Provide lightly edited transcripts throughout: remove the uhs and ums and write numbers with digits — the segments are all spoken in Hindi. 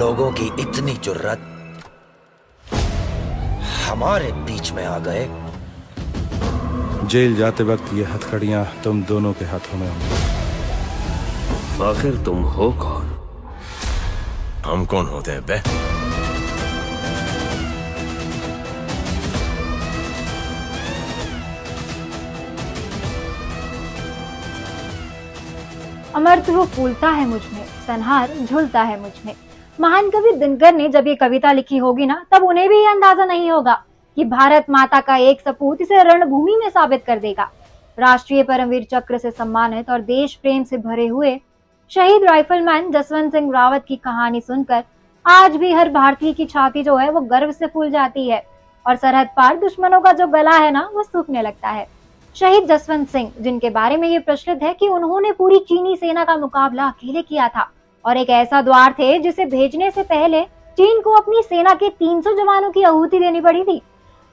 लोगों की इतनी जुर्रत हमारे बीच में आ गए। जेल जाते वक्त ये हथकड़ियां तुम दोनों के हाथों में होंगी। आखिर तुम हो कौन? हम कौन होते हैं बे? अमृत फूलता है मुझ में, संहार झूलता है मुझ में। महान कवि दिनकर ने जब ये कविता लिखी होगी ना, तब उन्हें भी ये अंदाजा नहीं होगा कि भारत माता का एक सपूत इसे रणभूमि में साबित कर देगा। राष्ट्रीय परमवीर चक्र से सम्मानित और देश प्रेम से भरे हुए शहीद राइफलमैन जसवंत सिंह रावत की कहानी सुनकर आज भी हर भारतीय की छाती जो है वो गर्व से फूल जाती है और सरहद पार दुश्मनों का जो गला है ना वो सूखने लगता है। शहीद जसवंत सिंह, जिनके बारे में ये प्रचलित है कि उन्होंने पूरी चीनी सेना का मुकाबला अकेले किया था और एक ऐसा द्वार थे जिसे भेजने से पहले चीन को अपनी सेना के 300 जवानों की आहुति देनी पड़ी थी।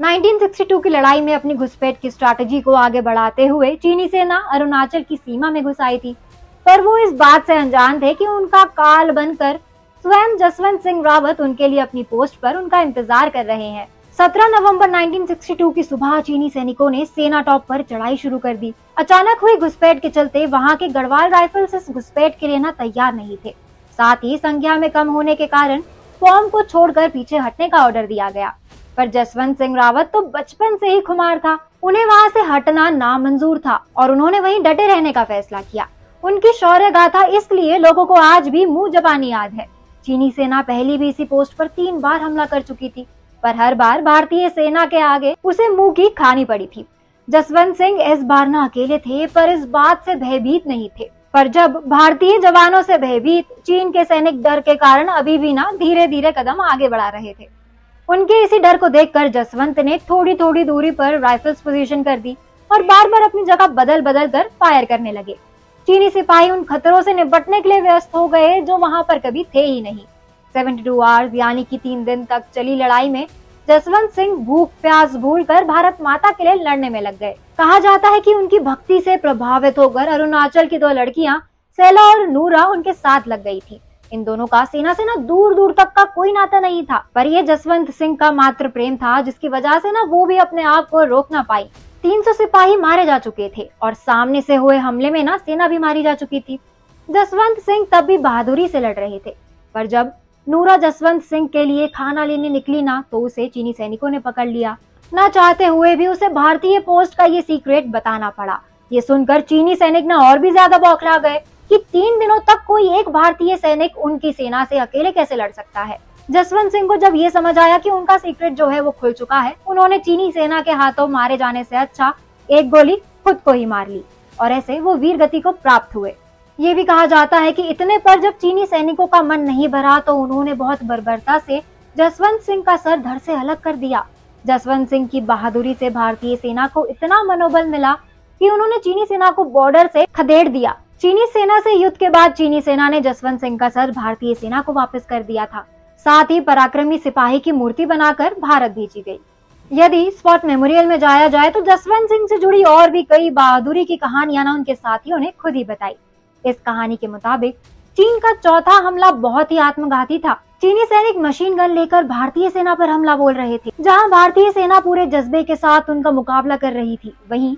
1962 की लड़ाई में अपनी घुसपैठ की स्ट्रैटेजी को आगे बढ़ाते हुए चीनी सेना अरुणाचल की सीमा में घुस आई थी, पर वो इस बात से अनजान थे कि उनका काल बनकर स्वयं जसवंत सिंह रावत उनके लिए अपनी पोस्ट पर उनका इंतजार कर रहे हैं। 17 नवंबर 1962 की सुबह चीनी सैनिकों ने सेना टॉप पर चढ़ाई शुरू कर दी। अचानक हुई घुसपैठ के चलते वहां के गढ़वाल राइफल्स इस घुसपैठ के लिए ना तैयार नहीं थे। साथ ही संख्या में कम होने के कारण फॉर्म को छोड़कर पीछे हटने का ऑर्डर दिया गया, पर जसवंत सिंह रावत तो बचपन से ही खुमार था। उन्हें वहां से हटना नामंजूर था और उन्होंने वहीं डटे रहने का फैसला किया। उनकी शौर्य गाथा इसलिए लोगों को आज भी मुंह जबानी याद है। चीनी सेना पहले भी इसी पोस्ट पर 3 बार हमला कर चुकी थी, पर हर बार भारतीय सेना के आगे उसे मुंह की खानी पड़ी थी। जसवंत सिंह इस बार न अकेले थे, पर इस बात से भयभीत नहीं थे। पर जब भारतीय जवानों से भयभीत चीन के सैनिक डर के कारण अभी भी ना धीरे धीरे कदम आगे बढ़ा रहे थे। उनके इसी डर को देखकर जसवंत ने थोड़ी थोड़ी दूरी पर राइफल्स पोजीशन कर दी और बार बार अपनी जगह बदल बदल कर फायर करने लगे। चीनी सिपाही उन खतरों से निपटने के लिए व्यस्त हो गए जो वहां पर कभी थे ही नहीं। 72 आवर्स यानी कि 3 दिन तक चली लड़ाई में जसवंत सिंह भूख प्यास भूलकर भारत माता के लिए लड़ने में लग गए। कहा जाता है कि उनकी भक्ति से प्रभावित होकर अरुणाचल की 2 लड़कियां सेला और नूरा उनके साथ लग गई थी। इन दोनों का सेना से ना दूर दूर तक का कोई नाता नहीं था, पर यह जसवंत सिंह का मात्र प्रेम था जिसकी वजह से ना वो भी अपने आप को रोक ना पाई। 300 सिपाही मारे जा चुके थे और सामने से हुए हमले में ना सेना भी मारी जा चुकी थी। जसवंत सिंह तब भी बहादुरी से लड़ रहे थे, पर जब नूरा जसवंत सिंह के लिए खाना लेने निकली ना तो उसे चीनी सैनिकों ने पकड़ लिया। ना चाहते हुए भी उसे भारतीय पोस्ट का ये सीक्रेट बताना पड़ा। ये सुनकर चीनी सैनिक ना और भी ज्यादा बौखला गए कि 3 दिनों तक कोई एक भारतीय सैनिक उनकी सेना से अकेले कैसे लड़ सकता है। जसवंत सिंह को जब ये समझ आया कि उनका सीक्रेट जो है वो खुल चुका है, उन्होंने चीनी सेना के हाथों मारे जाने से अच्छा एक गोली खुद को ही मार ली और ऐसे वो वीर गति को प्राप्त हुए। ये भी कहा जाता है कि इतने पर जब चीनी सैनिकों का मन नहीं भरा तो उन्होंने बहुत बर्बरता से जसवंत सिंह का सर धड़ से अलग कर दिया। जसवंत सिंह की बहादुरी से भारतीय सेना को इतना मनोबल मिला कि उन्होंने चीनी सेना को बॉर्डर से खदेड़ दिया। चीनी सेना से युद्ध के बाद चीनी सेना ने जसवंत सिंह का सर भारतीय सेना को वापस कर दिया था। साथ ही पराक्रमी सिपाही की मूर्ति बनाकर भारत भेजी गई। यदि स्पॉट मेमोरियल में जाया जाए तो जसवंत सिंह से जुड़ी और भी कई बहादुरी की कहानियां ना उनके साथियों ने खुद ही बताई। इस कहानी के मुताबिक चीन का चौथा हमला बहुत ही आत्मघाती था। चीनी सैनिक मशीन गन लेकर भारतीय सेना पर हमला बोल रहे थे। जहां भारतीय सेना पूरे जज्बे के साथ उनका मुकाबला कर रही थी, वहीं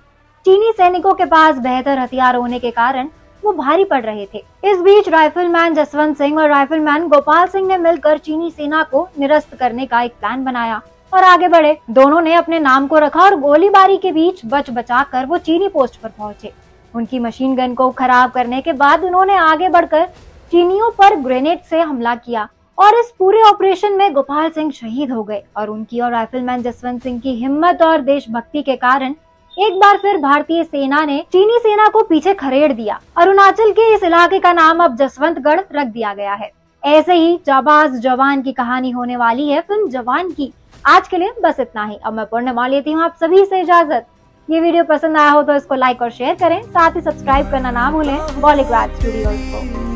चीनी सैनिकों के पास बेहतर हथियार होने के कारण वो भारी पड़ रहे थे। इस बीच राइफलमैन जसवंत सिंह और राइफलमैन गोपाल सिंह ने मिलकर चीनी सेना को निरस्त करने का एक प्लान बनाया और आगे बढ़े। दोनों ने अपने नाम को रखा और गोलीबारी के बीच बच बचा कर वो चीनी पोस्ट पर पहुंचे। उनकी मशीन गन को खराब करने के बाद उन्होंने आगे बढ़कर चीनियों पर ग्रेनेड से हमला किया और इस पूरे ऑपरेशन में गोपाल सिंह शहीद हो गए और उनकी और राइफलमैन जसवंत सिंह की हिम्मत और देशभक्ति के कारण एक बार फिर भारतीय सेना ने चीनी सेना को पीछे खदेड़ दिया। अरुणाचल के इस इलाके का नाम अब जसवंतगढ़ रख दिया गया है। ऐसे ही जाबाज जवान की कहानी होने वाली है फिल्म जवान की। आज के लिए बस इतना ही। अब मैं पूर्णिमा लेती हूँ आप सभी से इजाजत। ये वीडियो पसंद आया हो तो इसको लाइक और शेयर करें, साथ ही सब्सक्राइब करना ना भूलें बॉलीग्राज स्टूडियोज को।